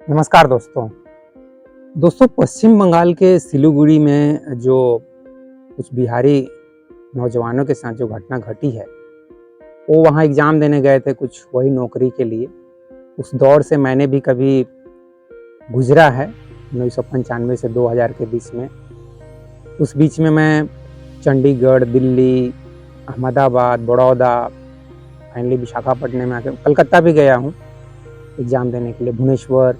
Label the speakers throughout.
Speaker 1: नमस्कार दोस्तों पश्चिम बंगाल के सिलीगुड़ी में जो कुछ बिहारी नौजवानों के साथ जो घटना घटी है, वो वहाँ एग्ज़ाम देने गए थे कुछ वही नौकरी के लिए। उस दौर से मैंने भी कभी गुज़रा है 1995 से 2000 के बीच में। उस बीच में मैं चंडीगढ़, दिल्ली, अहमदाबाद, बड़ौदा, फाइनली विशाखापट्टनम में आके कलकत्ता भी गया हूँ एग्ज़ाम देने के लिए, भुवनेश्वर,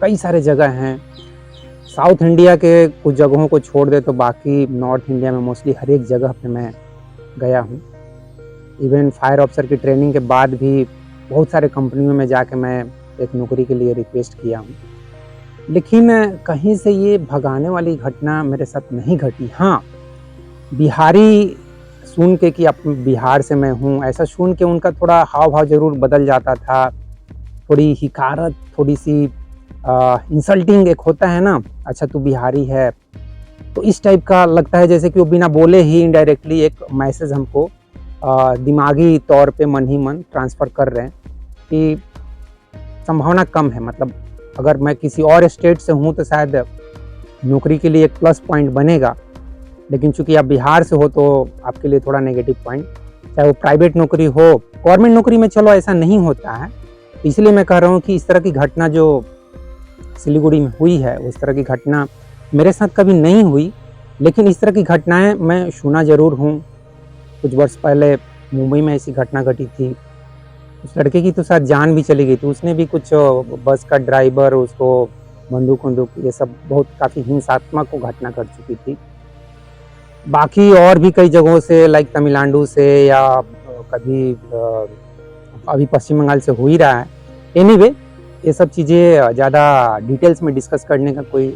Speaker 1: कई सारे जगह हैं। साउथ इंडिया के कुछ जगहों को छोड़ दे तो बाकी नॉर्थ इंडिया में मोस्टली हर एक जगह पे मैं गया हूँ। इवन फायर ऑफिसर की ट्रेनिंग के बाद भी बहुत सारे कंपनियों में जाके मैं एक नौकरी के लिए रिक्वेस्ट किया हूँ, लेकिन कहीं से ये भगाने वाली घटना मेरे साथ नहीं घटी। हाँ, बिहारी सुन के कि आप बिहार से मैं हूँ, ऐसा सुन के उनका थोड़ा हाव भाव ज़रूर बदल जाता था। थोड़ी हिकारत, थोड़ी सी इंसल्टिंग एक होता है ना, अच्छा तू बिहारी है, तो इस टाइप का लगता है जैसे कि वो बिना बोले ही इनडायरेक्टली एक मैसेज हमको दिमागी तौर पे मन ही मन ट्रांसफ़र कर रहे हैं कि संभावना कम है। मतलब अगर मैं किसी और स्टेट से हूँ तो शायद नौकरी के लिए एक प्लस पॉइंट बनेगा, लेकिन चूंकि आप बिहार से हो तो आपके लिए थोड़ा नेगेटिव पॉइंट, चाहे वो प्राइवेट नौकरी हो। गवर्नमेंट नौकरी में चलो ऐसा नहीं होता है, इसलिए मैं कह रहा हूँ कि इस तरह की घटना जो सिलीगुड़ी में हुई है, उस तरह की घटना मेरे साथ कभी नहीं हुई, लेकिन इस तरह की घटनाएं मैं सुना ज़रूर हूँ। कुछ वर्ष पहले मुंबई में ऐसी घटना घटी थी, उस लड़के की तो शायद जान भी चली गई थी। उसने भी कुछ बस का ड्राइवर, उसको बंदूक ये सब बहुत काफ़ी हिंसात्मक वो घटना घट चुकी थी। बाकी और भी कई जगहों से लाइक तमिलनाडु से या कभी अभी पश्चिम बंगाल से हो ही रहा है। एनीवे, ये सब चीज़ें ज़्यादा डिटेल्स में डिस्कस करने का कोई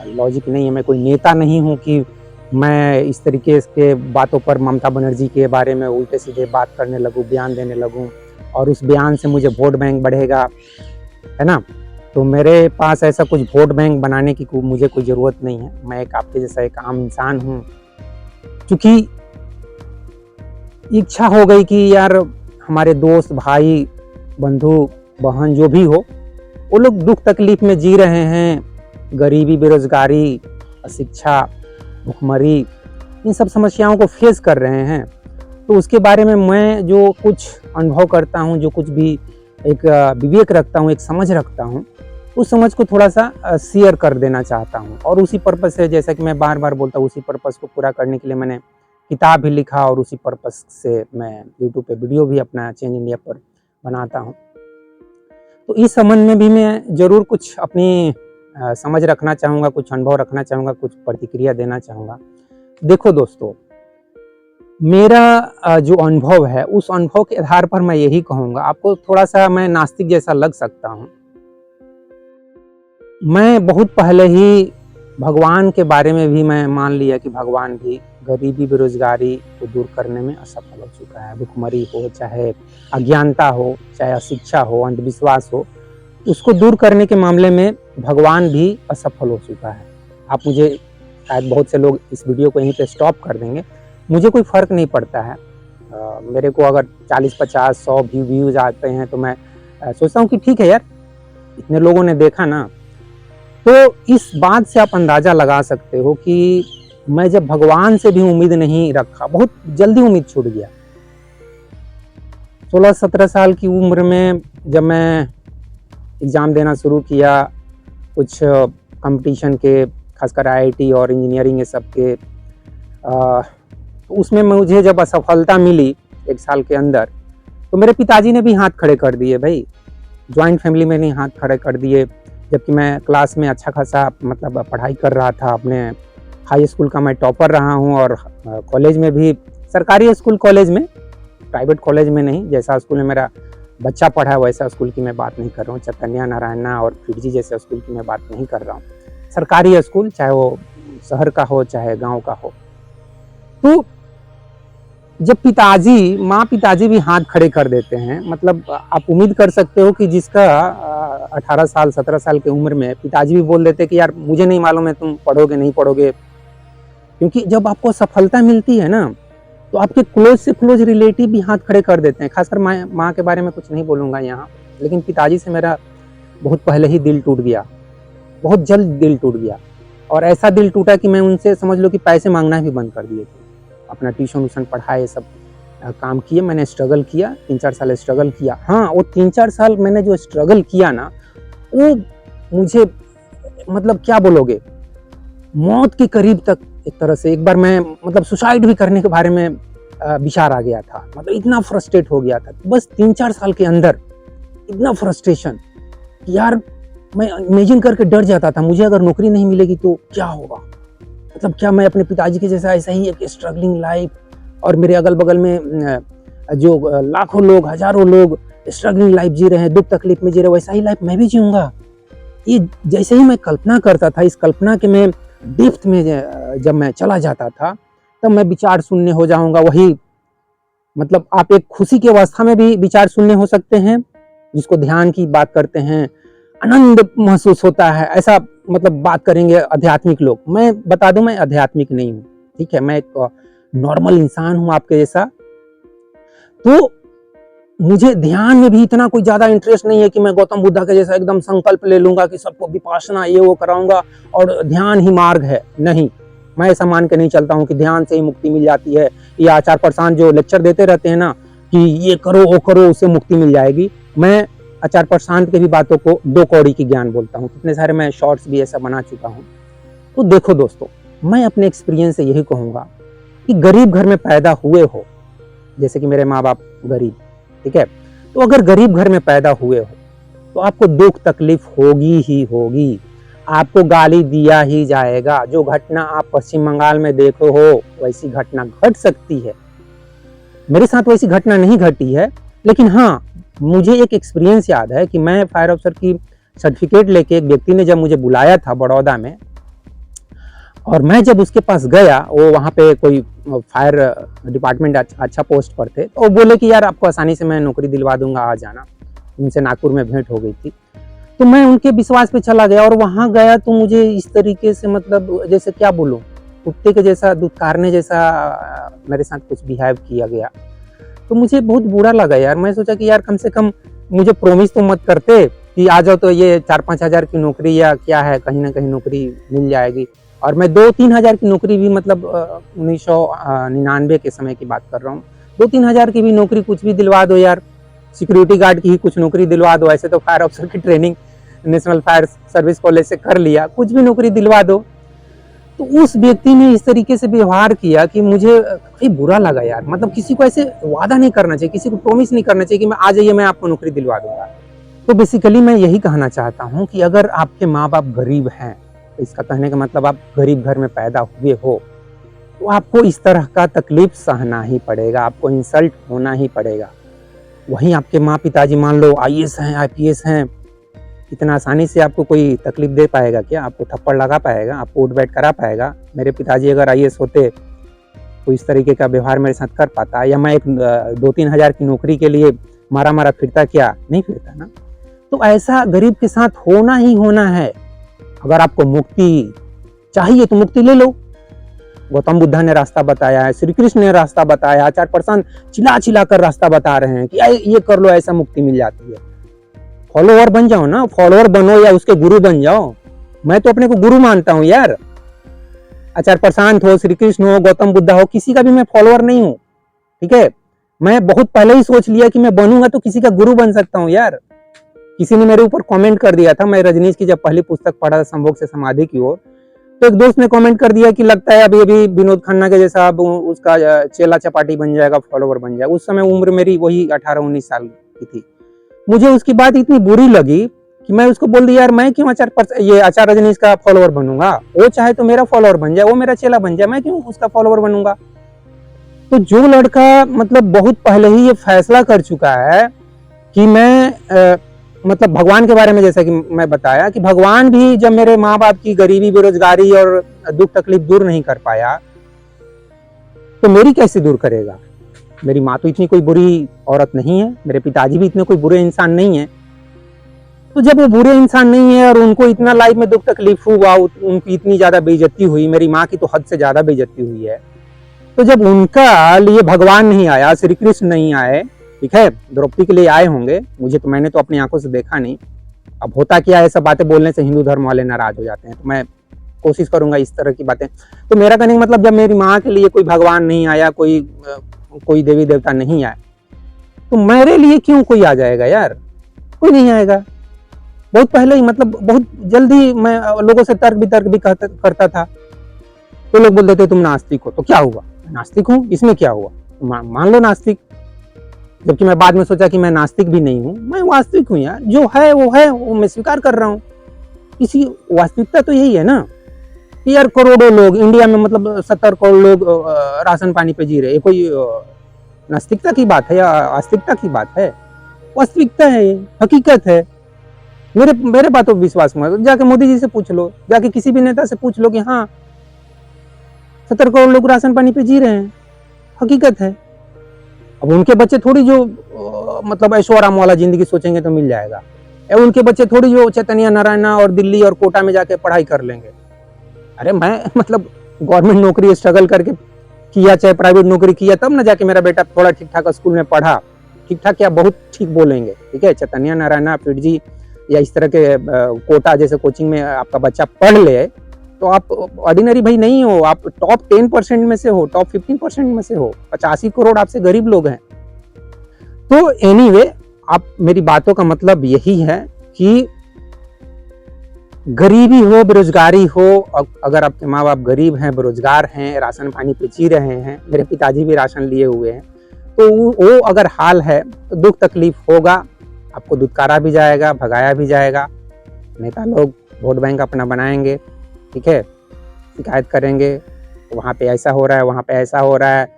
Speaker 1: लॉजिक नहीं है। मैं कोई नेता नहीं हूँ कि मैं इस तरीके के बातों पर ममता बनर्जी के बारे में उल्टे सीधे बात करने लगूँ, बयान देने लगूँ और उस बयान से मुझे वोट बैंक बढ़ेगा, है ना। तो मेरे पास ऐसा कुछ वोट बैंक बनाने की मुझे कोई ज़रूरत नहीं है। मैं एक आपके जैसा एक आम इंसान हूँ। क्योंकि इच्छा हो गई कि यार हमारे दोस्त, भाई, बंधु, बहन जो भी हो, वो लोग दुख तकलीफ में जी रहे हैं, गरीबी, बेरोजगारी, अशिक्षा, भुखमरी, इन सब समस्याओं को फेस कर रहे हैं। तो उसके बारे में मैं जो कुछ अनुभव करता हूँ, जो कुछ भी एक विवेक रखता हूँ, एक समझ रखता हूँ, उस समझ को थोड़ा सा शेयर कर देना चाहता हूँ। और उसी पर्पज़ से, जैसा कि मैं बार बार बोलता हूँ, उसी पर्पज़ को पूरा करने के लिए मैंने किताब भी लिखा और उसी पर्पज़ से मैं यूट्यूब पे वीडियो भी अपना चेंज इंडिया पर बनाता हूँ। तो इस संबंध में भी मैं ज़रूर कुछ अपनी समझ रखना चाहूँगा, कुछ अनुभव रखना चाहूँगा, कुछ प्रतिक्रिया देना चाहूँगा। देखो दोस्तों, मेरा जो अनुभव है, उस अनुभव के आधार पर मैं यही कहूँगा। आपको थोड़ा सा मैं नास्तिक जैसा लग सकता हूँ। मैं बहुत पहले ही भगवान के बारे में भी मैं मान लिया कि भगवान भी गरीबी, बेरोजगारी को दूर करने में असफल हो चुका है। भुखमरी हो, चाहे अज्ञानता हो, चाहे अशिक्षा हो, अंधविश्वास हो, उसको दूर करने के मामले में भगवान भी असफल हो चुका है। आप मुझे शायद बहुत से लोग इस वीडियो को यहीं पे स्टॉप कर देंगे, मुझे कोई फ़र्क नहीं पड़ता है। मेरे को अगर 40, 50, 100 व्यूज़ आते हैं तो मैं सोचता हूँ कि ठीक है यार, इतने लोगों ने देखा ना। तो इस बात से आप अंदाज़ा लगा सकते हो कि मैं जब भगवान से भी उम्मीद नहीं रखा, बहुत जल्दी उम्मीद छूट गया। 16-17 साल की उम्र में जब मैं एग्ज़ाम देना शुरू किया, कुछ कंपटीशन के, खासकर आईआईटी और इंजीनियरिंग ये सब के, तो उसमें मुझे जब असफलता मिली 1 साल के अंदर, तो मेरे पिताजी ने भी हाथ खड़े कर दिए भाई। जॉइंट फैमिली में नहीं हाथ खड़े कर दिए, जबकि मैं क्लास में अच्छा खासा मतलब पढ़ाई कर रहा था। अपने हाई स्कूल का मैं टॉपर रहा हूँ और कॉलेज में भी, सरकारी स्कूल कॉलेज में, प्राइवेट कॉलेज में नहीं। जैसा स्कूल में मेरा बच्चा पढ़ा है वैसा स्कूल की मैं बात नहीं कर रहा हूँ। चैतन्य नारायणा और फिरजी जैसे स्कूल की मैं बात नहीं कर रहा हूँ। सरकारी स्कूल, चाहे वो शहर का हो चाहे गाँव का हो। तो जब पिताजी भी हाथ खड़े कर देते हैं, मतलब आप उम्मीद कर सकते हो कि जिसका 18 साल 17 साल की उम्र में पिताजी भी बोल देते कि यार मुझे नहीं मालूम है तुम पढ़ोगे नहीं पढ़ोगे। क्योंकि जब आपको सफलता मिलती है ना, तो आपके क्लोज से क्लोज रिलेटिव भी हाथ खड़े कर देते हैं। खासकर माँ के बारे में कुछ नहीं बोलूँगा यहाँ, लेकिन पिताजी से मेरा बहुत पहले ही दिल टूट गया, बहुत जल्द दिल टूट गया। और ऐसा दिल टूटा कि मैं उनसे समझ लो कि पैसे मांगना भी बंद कर दिए थे। अपना ट्यूशन व्यूशन पढ़ाए, सब काम किए, मैंने स्ट्रगल किया, 3-4 साल स्ट्रगल किया। हाँ, वो 3-4 साल मैंने जो स्ट्रगल किया ना, वो मुझे मतलब क्या बोलोगे, मौत के करीब तक एक तरह से। एक बार मैं मतलब सुसाइड भी करने के बारे में विचार आ गया था, मतलब इतना फ्रस्ट्रेट हो गया था। बस 3-4 साल के अंदर इतना फ्रस्ट्रेशन कि यार मैं इमेजिन करके डर जाता था, मुझे अगर नौकरी नहीं मिलेगी तो क्या होगा। मतलब क्या मैं अपने पिताजी के जैसा ऐसा ही एक स्ट्रगलिंग लाइफ, और मेरे अगल बगल में जो लाखों लोग, हजारों लोग स्ट्रगलिंग लाइफ जी रहे हैं, दुख तकलीफ में जी रहे, वैसा ही लाइफ मैं भी जीऊंगा। ये जैसे ही मैं कल्पना करता था, इस कल्पना के मैं डेप्थ में जब मैं चला जाता था, तब मैं विचार शून्य हो जाऊंगा। वही मतलब आप एक खुशी की अवस्था में भी विचार शून्य हो सकते हैं, जिसको ध्यान की बात करते हैं, आनंद महसूस होता है, ऐसा मतलब बात करेंगे आध्यात्मिक लोग। मैं बता दूं, मैं आध्यात्मिक नहीं हूँ, ठीक है, मैं एक नॉर्मल इंसान हूँ आपके जैसा। तो मुझे ध्यान में भी इतना कोई ज्यादा इंटरेस्ट नहीं है कि मैं गौतम बुद्धा के जैसा एकदम संकल्प ले लूंगा कि सबको विपासना ये वो कराऊंगा और ध्यान ही मार्ग है। नहीं, मैं ऐसा मान के नहीं चलता हूँ कि ध्यान से ही मुक्ति मिल जाती है, या आचार्य प्रशांत जो लेक्चर देते रहते हैं ना कि ये करो वो करो उससे मुक्ति मिल जाएगी। मैं आचार्य प्रशांत के भी बातों को 2 कौड़ी की ज्ञान बोलता हूँ, कितने सारे मैं शॉर्ट्स भी ऐसा बना चुका हूँ। तो देखो दोस्तों, मैं अपने एक्सपीरियंस से यही कहूँगा कि गरीब घर में पैदा हुए हो, जैसे कि मेरे माँ बाप गरीब, ठीक है, तो अगर गरीब घर में पैदा हुए हो तो आपको दुख तकलीफ होगी ही होगी, आपको गाली दिया ही जाएगा। जो घटना आप पश्चिम बंगाल में देखो हो वैसी घटना घट सकती है। मेरे साथ वैसी घटना नहीं घटी है, लेकिन हाँ, मुझे एक एक्सपीरियंस याद है कि मैं फायर ऑफिसर की सर्टिफिकेट लेके एक व्यक्ति ने जब मुझे बुलाया था बड़ौदा में, और मैं जब उसके पास गया, वो वहाँ पे कोई फायर डिपार्टमेंट अच्छा पोस्ट पर थे, तो वो बोले कि यार आपको आसानी से मैं नौकरी दिलवा दूंगा, आ जाना। उनसे नागपुर में भेंट हो गई थी, तो मैं उनके विश्वास पे चला गया, और वहाँ गया तो मुझे इस तरीके से मतलब जैसे क्या बोलूँ, कुत्ते के जैसा, दुत्कारने जैसा मेरे साथ कुछ बिहेव किया गया। तो मुझे बहुत बुरा लगा यार। मैं सोचा कि यार कम से कम मुझे प्रॉमिस तो मत करते कि आ जाओ तो ये 4-5 हज़ार की नौकरी या क्या है, कहीं ना कहीं नौकरी मिल जाएगी। और मैं 2-3 हज़ार की नौकरी भी, मतलब 1999 के समय की बात कर रहा हूँ, 2-3 हज़ार की भी नौकरी कुछ भी दिलवा दो यार, सिक्योरिटी गार्ड की ही कुछ नौकरी दिलवा दो। ऐसे तो फायर ऑफिसर की training national fire service college से कर लिया, कुछ भी नौकरी दिलवा दो। तो उस व्यक्ति ने इस तरीके से व्यवहार किया कि मुझे काफी बुरा लगा यार। मतलब किसी को ऐसे वादा नहीं करना चाहिए, किसी को प्रॉमिस नहीं करना चाहिए कि मैं आ जाइए मैं आपको नौकरी दिलवा दूंगा। तो बेसिकली मैं यही कहना चाहता हूँ कि अगर आपके माँ बाप गरीब हैं, तो इसका कहने का मतलब आप गरीब घर में पैदा हुए हो, तो आपको इस तरह का तकलीफ सहना ही पड़ेगा, आपको इंसल्ट होना ही पड़ेगा। वहीं आपके माँ पिताजी मान लो IAS हैं, IPS हैं, इतना आसानी से आपको कोई तकलीफ दे पाएगा क्या? आपको थप्पड़ लगा पाएगा? आपको उठ बैठ करा पाएगा? मेरे पिताजी अगर IAS होते तो इस तरीके का व्यवहार मेरे साथ कर पाता, या मैं एक 2-3 हज़ार की नौकरी के लिए मारा मारा फिरता क्या? नहीं फिरता ना। तो ऐसा गरीब के साथ होना ही होना है। अगर आपको मुक्ति चाहिए तो मुक्ति ले लो। गौतम बुद्धा ने रास्ता बताया है, श्री कृष्ण ने रास्ता बताया, आचार्य प्रशांत चिल्ला चिल्ला कर रास्ता बता रहे हैं कि ये कर लो, ऐसा मुक्ति मिल जाती है। फॉलोअर बन जाओ ना, फॉलोअर बनो या उसके गुरु बन जाओ। मैं तो अपने को गुरु मानता हूँ यार। आचार्य प्रशांत हो, श्री कृष्ण हो, गौतम बुद्धा हो, किसी का भी मैं फॉलोअर नहीं हूँ, ठीक है। मैं बहुत पहले ही सोच लिया कि मैं बनूंगा तो किसी का गुरु बन सकता हूँ यार। किसी ने मेरे ऊपर कमेंट कर दिया था, मैं रजनीश की जब पहली पुस्तक पढ़ा था संभोग से समाधि की ओर, तो एक दोस्त ने कमेंट कर दिया कि लगता है अभी अभी विनोद खन्ना के जैसा अब उसका चेला चपाटी बन जाएगा, फॉलोवर बन जाएगा। उस समय उम्र मेरी वही 18-19 साल की थी। मुझे उसकी बात इतनी बुरी लगी कि मैं उसको बोल दिया यार मैं क्यों आचार्य रजनीश का फॉलोवर बनूंगा। वो चाहे तो मेरा फॉलोवर बन जाए, वो मेरा चेला बन जाए, मैं क्यों उसका फॉलोवर बनूंगा। तो जो लड़का मतलब बहुत पहले ही ये फैसला कर चुका है कि मैं मतलब भगवान के बारे में, जैसा कि मैं बताया कि भगवान भी जब मेरे माँ बाप की गरीबी, बेरोजगारी और दुख तकलीफ दूर नहीं कर पाया, तो मेरी कैसे दूर करेगा। मेरी माँ तो इतनी कोई बुरी औरत नहीं है, मेरे पिताजी भी इतने कोई बुरे इंसान नहीं है। तो जब वो बुरे इंसान नहीं है और उनको इतना लाइफ में दुख तकलीफ हुआ, उनकी इतनी ज्यादा बेइज्जती हुई, मेरी माँ की तो हद से ज्यादा बेइज्जती हुई है, तो जब उनका लिए भगवान नहीं आया, श्री कृष्ण नहीं आए, ठीक है, द्रौपदी के लिए आए होंगे, मुझे तो, मैंने तो अपनी आंखों से देखा नहीं, अब होता क्या है, सब बातें बोलने से हिंदू धर्म वाले नाराज हो जाते हैं, तो मैं कोशिश करूंगा इस तरह की बातें। तो मेरा कहने का मतलब, जब मेरी माँ के लिए कोई भगवान नहीं आया, कोई देवी देवता नहीं आया, तो मेरे लिए क्यों कोई आ जाएगा यार? कोई नहीं आएगा। बहुत पहले ही, मतलब बहुत जल्दी मैं लोगों से तर्क भी करता था, तो लोग बोलते थे तुम नास्तिक हो। तो क्या हुआ, नास्तिक हूँ, इसमें क्या हुआ, मान लो नास्तिक। जबकि मैं बाद में सोचा कि मैं नास्तिक भी नहीं हूँ, मैं वास्तविक हूँ यार, जो है वो मैं स्वीकार कर रहा हूँ। इसी वास्तविकता तो यही है ना कि यार करोड़ों लोग इंडिया में, मतलब 70 करोड़ लोग राशन पानी पे जी रहे, ये कोई नास्तिकता की बात है या आस्तिकता की बात है? वास्तविकता है, हकीकत है। मेरे बातों पर विश्वास हुआ तो जाके मोदी जी से पूछ लो, जाके किसी भी नेता से पूछ लो कि हाँ 70 करोड़ लोग राशन पानी पे जी रहे हैं, हकीकत है। अब उनके बच्चे थोड़ी जो मतलब ऐशो आराम वाला जिंदगी सोचेंगे तो मिल जाएगा, या उनके बच्चे थोड़ी जो चैतन्य नारायणा और दिल्ली और कोटा में जाके पढ़ाई कर लेंगे। अरे मैं मतलब गवर्नमेंट नौकरी स्ट्रगल करके किया, चाहे प्राइवेट नौकरी किया, तब ना जाके मेरा बेटा थोड़ा ठीक ठाक स्कूल में पढ़ा। ठीक ठाक क्या, बहुत ठीक बोलेंगे, ठीक है। चैतन्य नारायणा, फिटजी या इस तरह के कोटा जैसे कोचिंग में आपका बच्चा पढ़ ले, तो आप ऑर्डिनरी भाई नहीं हो, आप टॉप 10% में से हो, टॉप 15% में से हो। 85 करोड़ आपसे गरीब लोग हैं। तो एनीवे, आप मेरी बातों का मतलब यही है कि गरीबी हो, बेरोजगारी हो, अगर आपके माँ बाप गरीब हैं, बेरोजगार हैं, राशन पानी पे जी रहे हैं, मेरे पिताजी भी राशन लिए हुए हैं, तो वो अगर हाल है तो दुख तकलीफ होगा, आपको दुत्कारा भी जाएगा, भगाया भी जाएगा। नेता लोग वोट बैंक अपना बनाएंगे, ठीक है, शिकायत करेंगे, वहाँ पे ऐसा हो रहा है, वहाँ पे ऐसा हो रहा है।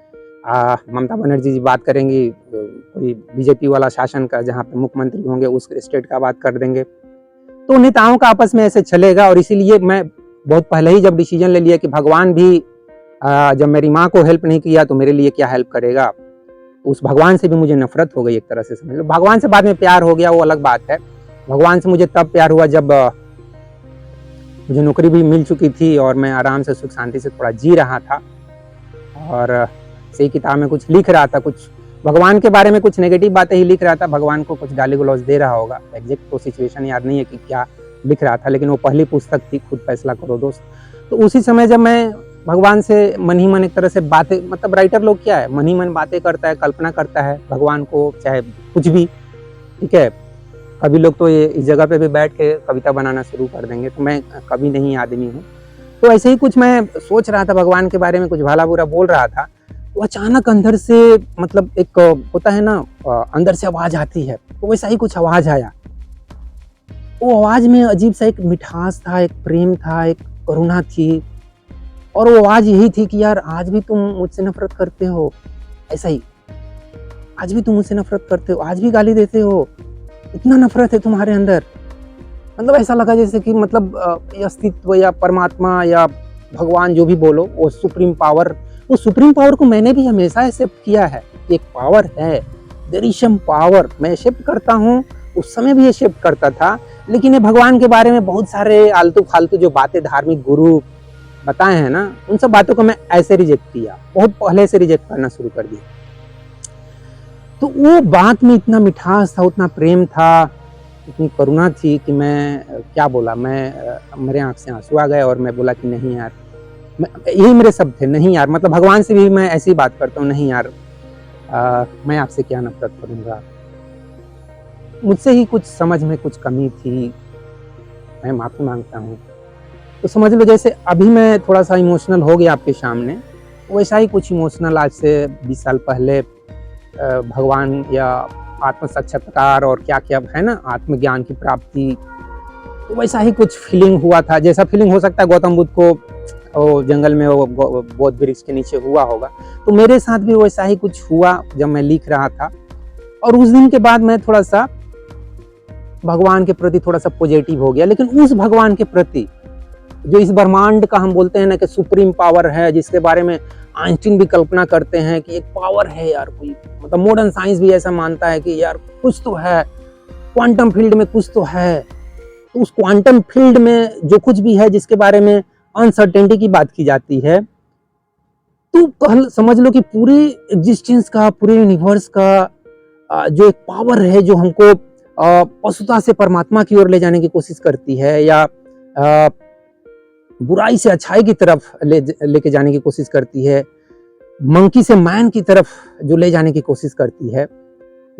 Speaker 1: ममता बनर्जी जी बात करेंगी कोई बीजेपी वाला शासन का, जहाँ पे मुख्यमंत्री होंगे उस स्टेट का बात कर देंगे। तो नेताओं का आपस में ऐसे चलेगा। और इसीलिए मैं बहुत पहले ही जब डिसीजन ले लिया कि भगवान भी जब मेरी माँ को हेल्प नहीं किया तो मेरे लिए क्या हेल्प करेगा, उस भगवान से भी मुझे नफरत हो गई एक तरह से, समझ लो। भगवान से बाद में प्यार हो गया, वो अलग बात है। भगवान से मुझे तब प्यार हुआ जब मुझे नौकरी भी मिल चुकी थी और मैं आराम से सुख शांति से थोड़ा जी रहा था, और सही किताब में कुछ लिख रहा था, कुछ भगवान के बारे में कुछ नेगेटिव बातें ही लिख रहा था, भगवान को कुछ गाली गलौज दे रहा होगा। एग्जैक्ट तो सिचुएशन याद नहीं है कि क्या लिख रहा था, लेकिन वो पहली पुस्तक थी, खुद फैसला करो दोस्त। तो उसी समय जब मैं भगवान से मन ही मन एक तरह से बातें, मतलब राइटर लोग क्या है, मन ही मन बातें करता है, कल्पना करता है भगवान को, चाहे कुछ भी, ठीक है। कभी लोग तो ये इस जगह पे भी बैठ के कविता बनाना शुरू कर देंगे, तो मैं कभी नहीं आदमी हूँ। तो ऐसे ही कुछ मैं सोच रहा था भगवान के बारे में, कुछ भला बुरा बोल रहा था, तो अचानक अंदर से, मतलब एक होता है ना, अंदर से आवाज आती है, तो वैसा ही कुछ आवाज आया। वो आवाज में अजीब सा एक मिठास था, एक प्रेम था, एक करुणा थी, और वो आवाज यही थी कि यार आज भी तुम मुझसे नफरत करते हो, ऐसा ही, आज भी तुम मुझसे नफरत करते हो, आज भी गाली देते हो, इतना नफरत है तुम्हारे अंदर। मतलब ऐसा लगा जैसे कि मतलब अस्तित्व या परमात्मा या भगवान जो भी बोलो, वो सुप्रीम पावर, वो सुप्रीम पावर को मैंने भी हमेशा एक्सेप्ट किया है। एक पावर है, देयर इज सम पावर, मैं एक्सेप्ट करता हूँ, उस समय भी एक्सेप्ट करता था। लेकिन ये भगवान के बारे में बहुत सारे आलतू फालतू जो बातें धार्मिक गुरु बताए हैं ना, उन सब बातों को मैं ऐसे रिजेक्ट किया, बहुत पहले से रिजेक्ट करना शुरू कर दिया। तो वो बात में इतना मिठास था, उतना प्रेम था, इतनी करुणा थी कि मैं क्या बोला, मेरे आंख से आंसू आ गए और मैं बोला कि नहीं यार, यही मेरे शब्द थे, नहीं यार, मतलब भगवान से भी मैं ऐसी बात करता हूँ, नहीं यार, मैं आपसे क्या नफरत करूंगा, मुझसे ही कुछ समझ में कुछ कमी थी, मैं माफी मांगता हूँ। तो समझ लो जैसे अभी मैं थोड़ा सा इमोशनल हो गया आपके सामने, वैसा ही कुछ इमोशनल आज से 20 साल पहले भगवान या आत्म साक्षात्कार और क्या क्या है ना, आत्मज्ञान की प्राप्ति, तो वैसा ही कुछ फीलिंग हुआ था, जैसा फीलिंग हो सकता है गौतम बुद्ध को वो जंगल में वो बोध वृक्ष के नीचे हुआ होगा। तो मेरे साथ भी वैसा ही कुछ हुआ जब मैं लिख रहा था। और उस दिन के बाद मैं थोड़ा सा भगवान के प्रति थोड़ा सा पॉजिटिव हो गया, लेकिन उस भगवान के प्रति जो इस ब्रह्मांड का हम बोलते हैं ना कि सुप्रीम पावर है, जिसके बारे में आइंस्टीन भी कल्पना करते हैं कि एक पावर है यार, कोई मतलब मॉडर्न साइंस भी ऐसा मानता है कि यार कुछ तो है, क्वांटम फील्ड में कुछ तो है। तो उस क्वांटम फील्ड में जो कुछ भी है, जिसके बारे में अनसर्टेनिटी की बात की जाती है, तो समझ लो कि पूरी एग्जिस्टेंस का, पूरे यूनिवर्स का जो एक पावर है, जो हमको पशुता से परमात्मा की ओर ले जाने की कोशिश करती है, या बुराई से अच्छाई की तरफ लेके जाने की कोशिश करती है, मंकी से मैन की तरफ जो ले जाने की कोशिश करती है,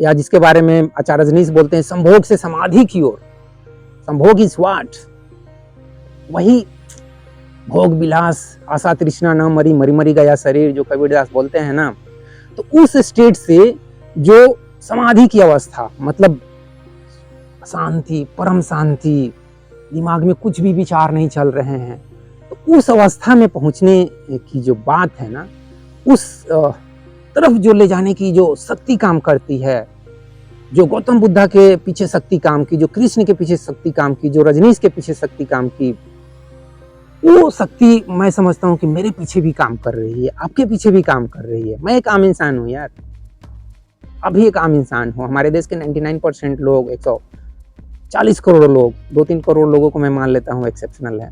Speaker 1: या जिसके बारे में आचार्य रजनीश बोलते हैं संभोग से समाधि की ओर। संभोग इज व्हाट? वही भोग विलास, आशा तृष्णा न मरी, मरी मरी गया शरीर, जो कबीरदास बोलते हैं ना। तो उस स्टेट से जो समाधि की अवस्था, मतलब शांति, परम शांति, दिमाग में कुछ भी विचार नहीं चल रहे हैं, तो उस अवस्था में पहुंचने की जो बात है ना, उस तरफ जो ले जाने की जो शक्ति काम करती है, जो गौतम बुद्धा के पीछे शक्ति काम की, जो कृष्ण के पीछे शक्ति काम की, जो रजनीश के पीछे शक्ति काम की, वो शक्ति मैं समझता हूँ कि मेरे पीछे भी काम कर रही है, आपके पीछे भी काम कर रही है। मैं एक आम इंसान हूँ यार, अभी एक आम इंसान हूँ। हमारे देश के 99% लोग, 140 करोड़ लोग, 2-3 करोड़ लोगों को मैं मान लेता हूँ एक्सेप्शनल है,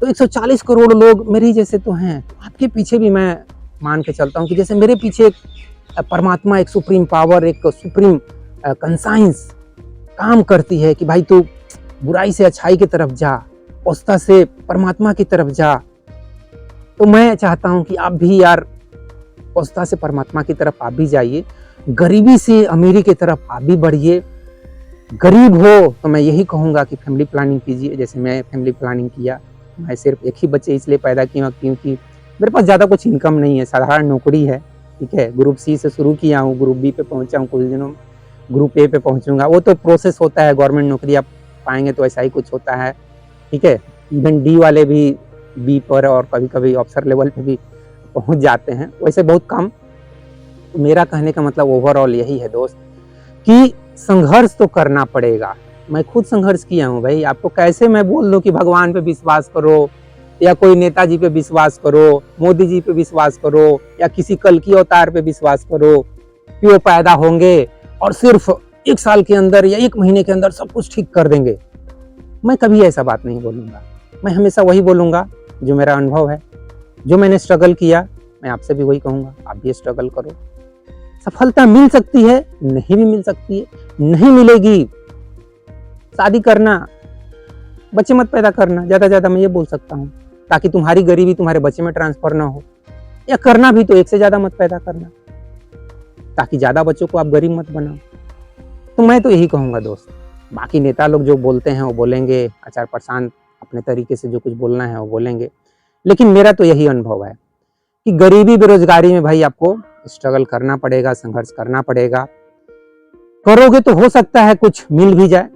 Speaker 1: तो 140 करोड़ लोग मेरे जैसे तो हैं। आपके पीछे भी मैं मान के चलता हूँ कि जैसे मेरे पीछे एक परमात्मा, एक सुप्रीम पावर, एक सुप्रीम कंसाइंस काम करती है कि भाई तू बुराई से अच्छाई की तरफ जा, पौष्टता से परमात्मा की तरफ जा। तो मैं चाहता हूँ कि आप भी यार पौष्टता से परमात्मा की तरफ आप भी जाइए, गरीबी से अमीरी की तरफ आप भी बढ़िए। गरीब हो तो मैं यही कहूँगा कि फैमिली प्लानिंग कीजिए, जैसे मैं फैमिली प्लानिंग किया। मैं सिर्फ एक ही बच्चे इसलिए पैदा किया क्योंकि मेरे पास ज़्यादा कुछ इनकम नहीं है, साधारण नौकरी है, ठीक है। ग्रुप सी से शुरू किया हूँ, ग्रुप बी पे पहुँचा हूँ, कुछ दिनों ग्रुप ए पे पहुँचूंगा। वो तो प्रोसेस होता है, गवर्नमेंट नौकरी आप पाएंगे तो ऐसा ही कुछ होता है, ठीक है। इवन डी वाले भी बी पर और कभी कभी ऑफिसर लेवल पे भी पहुँच जाते हैं, वैसे बहुत कम। तो मेरा कहने का मतलब ओवरऑल यही है दोस्त कि संघर्ष तो करना पड़ेगा। मैं खुद संघर्ष किया हूँ भाई। आपको कैसे मैं बोल दूँ कि भगवान पे विश्वास करो, या कोई नेताजी पे विश्वास करो, मोदी जी पे विश्वास करो, या किसी कल की अवतार पे विश्वास करो कि वो पैदा होंगे और सिर्फ 1 साल के अंदर या 1 महीने के अंदर सब कुछ ठीक कर देंगे। मैं कभी ऐसा बात नहीं बोलूँगा। मैं हमेशा वही बोलूँगा जो मेरा अनुभव है, जो मैंने स्ट्रगल किया। मैं आपसे भी वही कहूँगा, आप भी स्ट्रगल करो। सफलता मिल सकती है, नहीं भी मिल सकती है, नहीं मिलेगी। शादी करना, बच्चे मत पैदा करना, ज़्यादा मैं ये बोल सकता हूँ, ताकि तुम्हारी गरीबी तुम्हारे बच्चे में ट्रांसफर ना हो। या करना भी तो 1 से ज़्यादा मत पैदा करना, ताकि ज़्यादा बच्चों को आप गरीब मत बनाओ। तो मैं तो यही कहूँगा दोस्त। बाकी नेता लोग जो बोलते हैं वो बोलेंगे, आचार्य प्रशांत अपने तरीके से जो कुछ बोलना है वो बोलेंगे, लेकिन मेरा तो यही अनुभव है कि गरीबी बेरोजगारी में भाई आपको स्ट्रगल करना पड़ेगा, संघर्ष करना पड़ेगा। करोगे तो हो सकता है कुछ मिल भी जाए,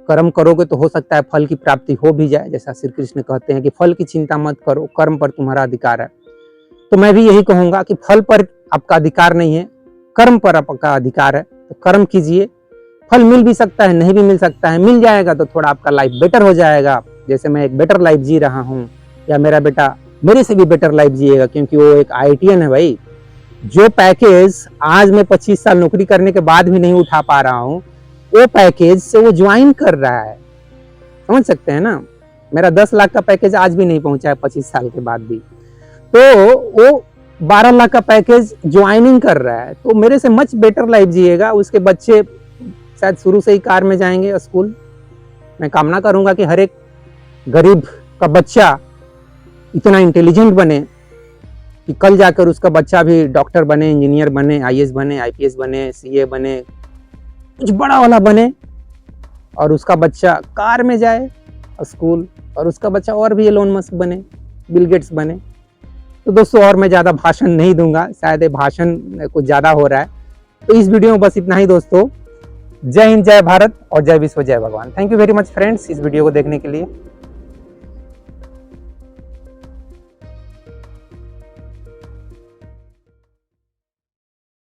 Speaker 1: कर्म करोगे तो हो सकता है फल की प्राप्ति हो भी जाए। जैसा श्री कृष्ण कहते हैं कि फल की चिंता मत करो, कर्म पर तुम्हारा अधिकार है। तो मैं भी यही कहूंगा कि फल पर आपका अधिकार नहीं है, कर्म पर आपका अधिकार है। तो कर्म कीजिए, फल मिल भी सकता है, नहीं भी मिल सकता है। मिल जाएगा तो थोड़ा आपका लाइफ बेटर हो जाएगा। जैसे मैं एक बेटर लाइफ जी रहा हूँ, या मेरा बेटा मेरे से भी बेटर लाइफ जिएगा, क्योंकि वो एक IITian है भाई। जो पैकेज आज मैं 25 साल नौकरी करने के बाद भी नहीं उठा पा रहा हूँ, वो पैकेज से वो ज्वाइन कर रहा है। समझ सकते हैं ना। मेरा 10 लाख का पैकेज आज भी नहीं पहुंचा है 25 साल के बाद भी, तो वो 12 लाख का पैकेज ज्वाइनिंग कर रहा है। तो मेरे से मच बेटर लाइफ जिएगा। उसके बच्चे शायद शुरू से ही कार में जाएंगे स्कूल। मैं कामना करूंगा कि हर एक गरीब का बच्चा इतना इंटेलिजेंट बने कि कल जाकर उसका बच्चा भी डॉक्टर बने, इंजीनियर बने, IAS बने, IPS बने, CA बने, कुछ बड़ा वाला बने, और उसका बच्चा कार में जाए स्कूल, और उसका बच्चा और भी एलोन मस्क बने, बिल गेट्स बने। तो दोस्तों और मैं ज़्यादा भाषण नहीं दूंगा, शायद ये भाषण कुछ ज़्यादा हो रहा है। तो इस वीडियो में बस इतना ही दोस्तों। जय हिंद, जय भारत और जय विश्व, जय भगवान। Thank you very much friends इस वीडियो को देखने के लिए।